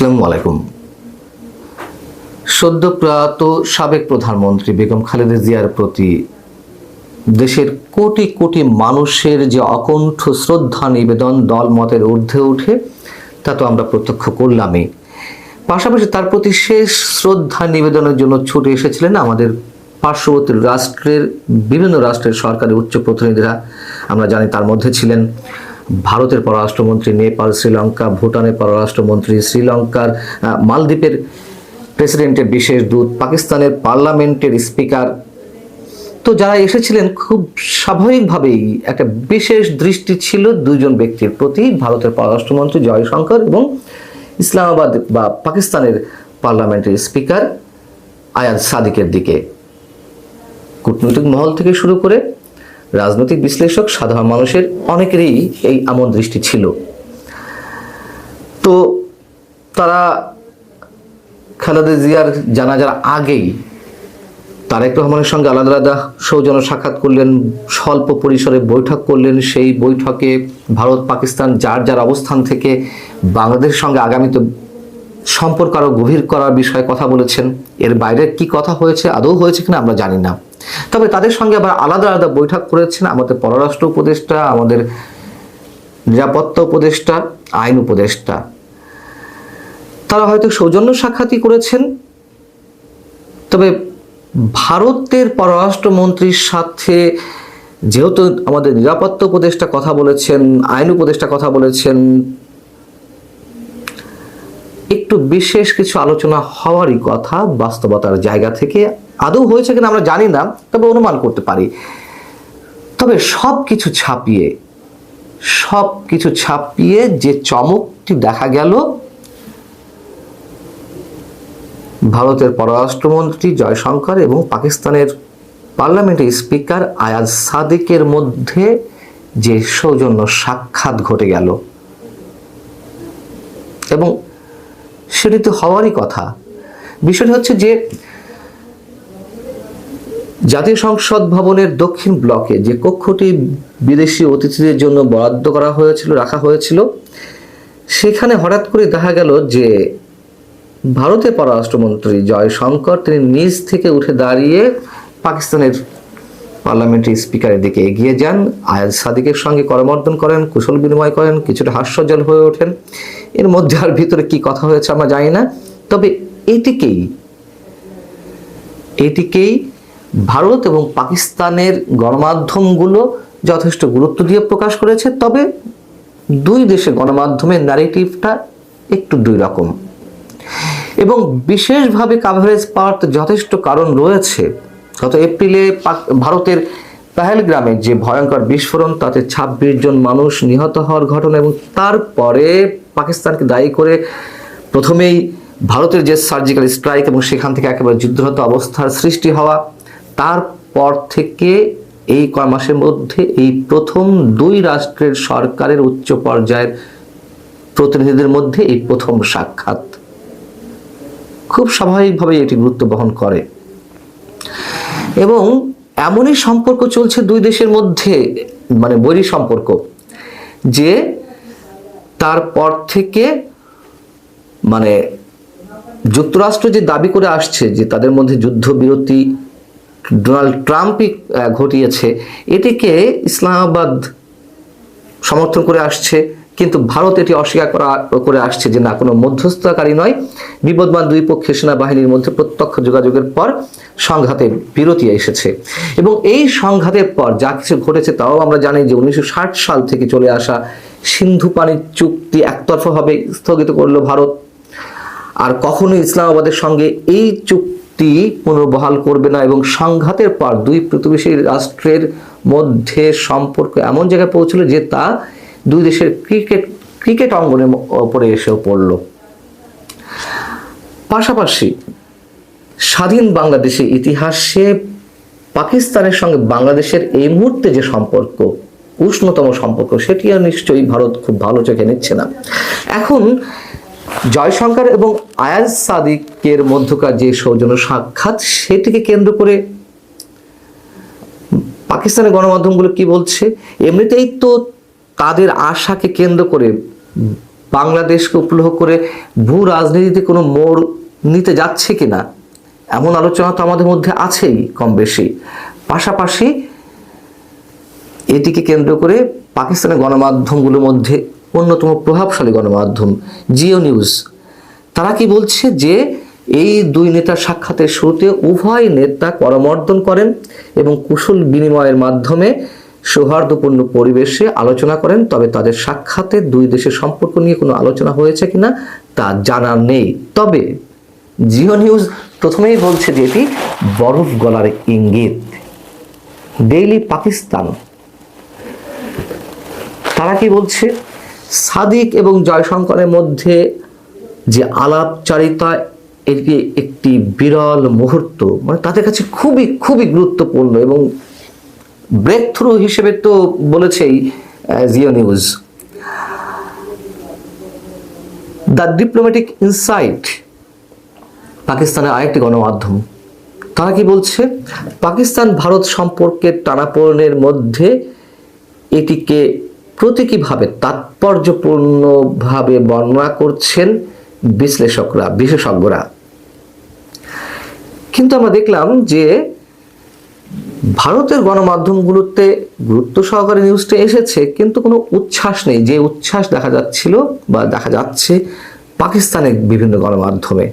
আসসালামু আলাইকুম। সদ্য প্রয়াত সাবেক প্রধানমন্ত্রী বেগম খালেদা জিয়ার প্রতি দেশের কোটি কোটি মানুষের যে অকণ্ঠ শ্রদ্ধা নিবেদন দলমতের ঊর্ধ্বে উঠে তা তো আমরা প্রত্যক্ষ করলামই। পাশাপাশি তার প্রতি শেষ শ্রদ্ধা নিবেদনের জন্য ছুটে এসেছিলেন আমাদের পার্শ্ববর্তী বিভিন্ন রাষ্ট্রের সরকারি উচ্চ প্রতিনিধিরা। আমরা জানি তার মধ্যে ছিলেন ভারতের পররাষ্ট্রমন্ত্রী, নেপাল, শ্রীলঙ্কা, ভুটানের পররাষ্ট্রমন্ত্রী, শ্রীলঙ্কার মালদ্বীপের প্রেসিডেন্টের বিশেষ দূত, পাকিস্তানের পার্লামেন্টের স্পিকার। তো যারা এসেছিলেন খুব স্বাভাবিকভাবেই একটা বিশেষ দৃষ্টি ছিল দুইজন ব্যক্তির প্রতি, ভারতের পররাষ্ট্রমন্ত্রী জয়শঙ্কর এবং ইসলামাবাদ বা পাকিস্তানের পার্লামেন্টের স্পিকার আয়াজ সাদিকের দিকে। কূটনৈতিক মহল থেকে শুরু করে রাজনৈতিক বিশ্লেষক, সাধারণ মানুষের অনেকেরই এই এমন দৃষ্টি ছিল। তো তারা খালেদা জিয়ার জানাজার আগেই তারেক রহমানের সঙ্গে আলাদা আলাদা সৌজন্য সাক্ষাৎ করলেন, স্বল্প পরিসরে বৈঠক করলেন। সেই বৈঠকে ভারত পাকিস্তান যার যার অবস্থান থেকে বাংলাদেশের সঙ্গে আগামীতে সম্পর্ক আরও গভীর করার বিষয়ে কথা বলেছেন। এর বাইরে কি কথা হয়েছে, আদৌ হয়েছে কিনা আমরা জানি না। তবে তাদের সঙ্গে আবার আলাদা আলাদা বৈঠক করেছেন আমাদের পররাষ্ট্র উপদেষ্টা, আমাদের নিরাপত্তা উপদেষ্টা, আইন উপদেষ্টা। তারা হয়তো সৌজন্য সাক্ষাৎই করেছেন। তবে ভারতের পররাষ্ট্রমন্ত্রীর সাথে যেহেতু আমাদের নিরাপত্তা উপদেষ্টা কথা বলেছেন, আইন উপদেষ্টা কথা বলেছেন, একটু বিশেষ কিছু আলোচনা হওয়ারই কথা বাস্তবতার জায়গা থেকে। আদৌ হয়েছে কিনা আমরা জানি না, তবে অনুমান করতে পারি। তবে সবকিছু ছাপিয়ে যে চমকটি দেখা গেল ভারতের পররাষ্ট্রমন্ত্রী জয়শঙ্কর এবং পাকিস্তানের পার্লামেন্টের স্পিকার আয়াজ সাদিকের মধ্যে যে সৌজন্য সাক্ষাৎ ঘটে গেল, এবং সেটি তো হওয়ারই কথা। বিষয়টি হচ্ছে যে জাতীয় সংসদ ভবনের দক্ষিণ ব্লকে যে কক্ষটি বিদেশি অতিথিদের জন্য বরাদ্দ করা হয়েছিল, রাখা হয়েছিল, সেখানে হঠাৎ করে দেখা গেল যে ভারতের পররাষ্ট্রমন্ত্রী জয়শঙ্কর তিনি নিজ থেকে উঠে দাঁড়িয়ে পাকিস্তানের পার্লামেন্টারি স্পিকারের দিকে এগিয়ে যান, আয়াজ সাদিকের সঙ্গে করমর্দন করেন, কুশল বিনিময় করেন, কিছুটা হাস্যজ্জ্বল হয়ে ওঠেন। এর মধ্যে আর ভিতরে কি কথা হয়েছে আমরা জানি না। তবে এটিকেই ভারত এবং পাকিস্তানের গণমাধ্যমগুলো যথেষ্ট গুরুত্ব দিয়ে প্রকাশ করেছে। তবে দুই দেশের গণমাধ্যমের ন্যারেটিভটা একটু দুই রকম, এবং বিশেষভাবে কাভারেজ পাওয়ার যথেষ্ট কারণ রয়েছে। গত এপ্রিলে ভারতের পেহেলগ্রামে যে ভয়ঙ্কর বিস্ফোরণ, তাতে 26 জন মানুষ নিহত হওয়ার ঘটনা, এবং তারপরে পাকিস্তানকে দায়ী করে প্রথমেই ভারতের যে সার্জিক্যাল স্ট্রাইক এবং সেখান থেকে একেবারে যুদ্ধরত অবস্থার সৃষ্টি হওয়া, তারপর থেকে এই কয় মাসের মধ্যে এই প্রথম দুই রাষ্ট্রের সরকারের উচ্চ পর্যায়ের প্রতিনিধিদের মধ্যে এই প্রথম সাক্ষাৎ। খুব স্বাভাবিকভাবে এটি গুরুত্ব বহন করে, এবং এমনই সম্পর্ক চলছে দুই দেশের মধ্যে, মানে বৈরী সম্পর্ক, যে তারপর থেকে মানে যুক্তরাষ্ট্র যে দাবি করে আসছে যে তাদের মধ্যে যুদ্ধবিরতি ডোনাল্ড ট্রাম্পই ঘটিয়েছে, এটিকে ইসলামাবাদ সমর্থন করে আসছে। কিন্তু ভারত এটি অস্বীকার করে আসছে যে না, কোনো মধ্যস্থতাকারী নয়, বিবদমান দুই পক্ষের সেনাবাহিনীর মধ্যে প্রত্যক্ষ যোগাযোগের পর সংঘাতে বিরতি এসেছে। এবং এই সংঘাতের পর যা কিছু ঘটেছে তাও আমরা জানি যে 1960 সাল থেকে চলে আসা সিন্ধু পানি চুক্তি একতরফাভাবে স্থগিত করলো ভারত, আর কখনোই ইসলামাবাদের সঙ্গে এই চুক্তি পুনর্বহাল করবে না। এবং সংঘাতের পর দুই প্রতিবেশী রাষ্ট্রের মধ্যে সম্পর্ক এমন জায়গায় পৌঁছল যে তা দুই দেশের ক্রিকেট অঙ্গনের উপরে এসেও পড়ল। পাশাপাশি স্বাধীন বাংলাদেশের ইতিহাসে পাকিস্তানের সঙ্গে বাংলাদেশের এই মুহূর্তে যে সম্পর্ক, উষ্ণতম সম্পর্ক, সেটিও নিশ্চয়ই ভারত খুব ভালো চোখে নিচ্ছে না। এখন জয়শঙ্কর এবং আয়াজ সাদিকের মধ্যকার যে সৌজন্য সাক্ষাৎ, সেটিকে কেন্দ্র করে পাকিস্তানের গণমাধ্যমগুলো কি বলছে? এমনিতেই তো তাদের আশাকে কেন্দ্র করে বাংলাদেশকে উপলক্ষ করে ভূ রাজনীতিতে কোনো মোড় নিতে যাচ্ছে কিনা, এমন আলোচনা তো আমাদের মধ্যে আছেই কম বেশি। পাশাপাশি এটিকে কেন্দ্র করে পাকিস্তানের গণমাধ্যমগুলোর মধ্যে অন্যতম প্রভাবশালী গণমাধ্যম জিও নিউজ, তারা কি বলছে যে এই দুই নেতার সাক্ষাতের শুরুতে উভয় নেতা করমর্দন করেন এবং কুশল বিনিময়ের মাধ্যমে সৌহার্দ্যপূর্ণ পরিবেশে আলোচনা করেন। তবে তাদের সাক্ষাতে দুই দেশের সম্পর্ক নিয়ে কোনো আলোচনা হয়েছে কিনা তা জানা নেই। তবে জিও নিউজ প্রথমেই বলছে যে এটি বরফ গলার ইঙ্গিত। ডেইলি পাকিস্তান তারা কি বলছে, সাদিক এবং জয়শঙ্করের মধ্যে যে আলাপচারিতা, এটি একটি বিরল মুহূর্ত, মানে তাদের কাছে খুবই খুবই গুরুত্বপূর্ণ এবং ব্রেক থ্রু হিসেবে তো বলেছেই Geo News. The diplomatic insight পাকিস্তানের আরেকটি গণমাধ্যম, তারা কি বলছে, পাকিস্তান ভারত সম্পর্কের টানাপোড়েনের মধ্যে এটিকে প্রতীকীভাবে তাৎপর্যপূর্ণভাবে বর্ণনা করছেন বিশ্লেষকরা, বিশেষজ্ঞরা। কিন্তু আমরা দেখলাম যে ভারতের গণমাধ্যমগুলোতে গুরুত্ব সহকারে নিউজটা এসেছে, কিন্তু কোনো উচ্ছ্বাস নেই যে উচ্ছ্বাস দেখা যাচ্ছিল বা দেখা যাচ্ছে পাকিস্তানের বিভিন্ন গণমাধ্যমে।